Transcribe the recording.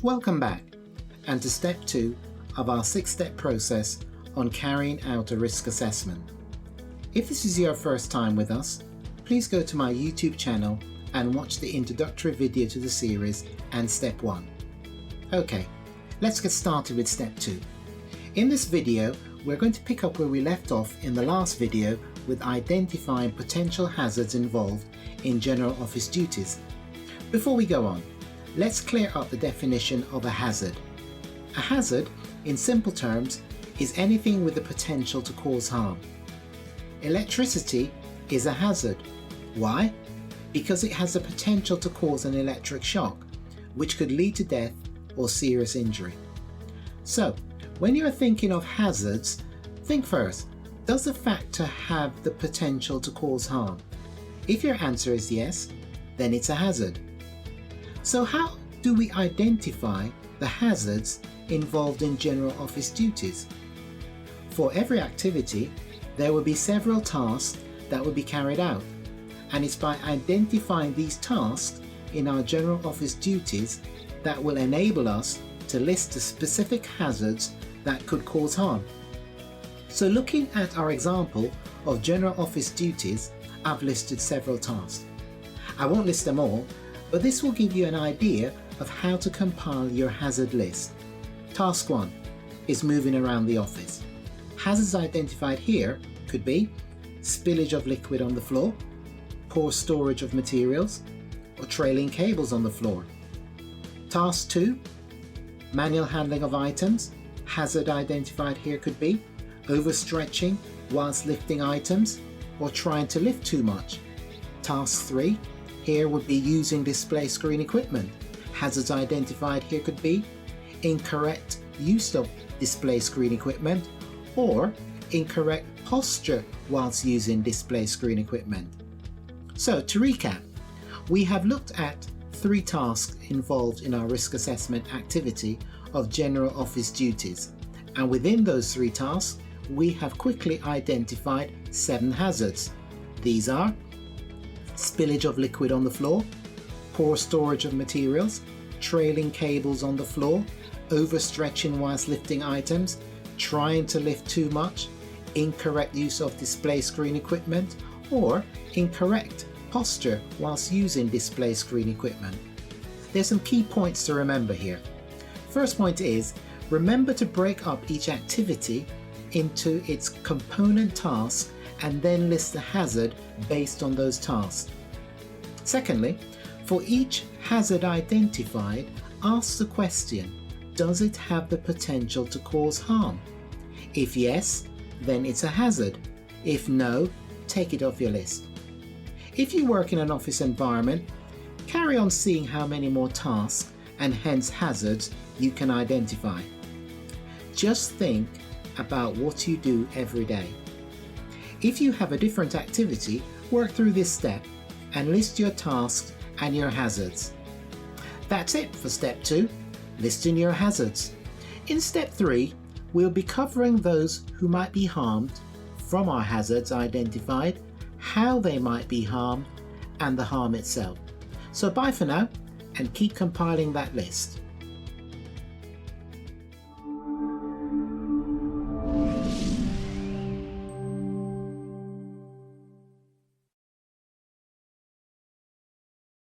Welcome back, and to step 2 of our 6-step process on carrying out a risk assessment. If this is your first time with us, please go to my YouTube channel and watch the introductory video to the series and step 1. Okay, let's get started with step 2. In this video, we're going to pick up where we left off in the last video with identifying potential hazards involved in general office duties. Before we go on, let's clear up the definition of a hazard. A hazard, in simple terms, is anything with the potential to cause harm. Electricity is a hazard. Why? Because it has the potential to cause an electric shock, which could lead to death or serious injury. So, when you're thinking of hazards, think first, does the factor have the potential to cause harm? If your answer is yes, then it's a hazard. So how do we identify the hazards involved in general office duties? For every activity, there will be several tasks that will be carried out, and it's by identifying these tasks in our general office duties that will enable us to list the specific hazards that could cause harm. So looking at our example of general office duties, I've listed several tasks. I won't list them all, but this will give you an idea of how to compile your hazard list. Task 1 is moving around the office. Hazards identified here could be spillage of liquid on the floor, poor storage of materials, or trailing cables on the floor. Task 2, manual handling of items. Hazard identified here could be overstretching whilst lifting items or trying to lift too much. Task 3 here would be using display screen equipment. Hazards identified here could be incorrect use of display screen equipment or incorrect posture whilst using display screen equipment. So to recap, we have looked at 3 tasks involved in our risk assessment activity of general office duties, and within those 3 tasks we have quickly identified 7 hazards. These are spillage of liquid on the floor, poor storage of materials, trailing cables on the floor, overstretching whilst lifting items, trying to lift too much, incorrect use of display screen equipment, or incorrect posture whilst using display screen equipment. There's some key points to remember here. First point is, remember to break up each activity into its component tasks and then list the hazard based on those tasks. Secondly, for each hazard identified, ask the question, does it have the potential to cause harm? If yes, then it's a hazard. If no, take it off your list. If you work in an office environment, carry on seeing how many more tasks and hence hazards you can identify. Just think about what you do every day. If you have a different activity, work through this step and list your tasks and your hazards. That's it for step 2, listing your hazards. In step 3, we'll be covering those who might be harmed from our hazards identified, how they might be harmed, and the harm itself. So bye for now, and keep compiling that list.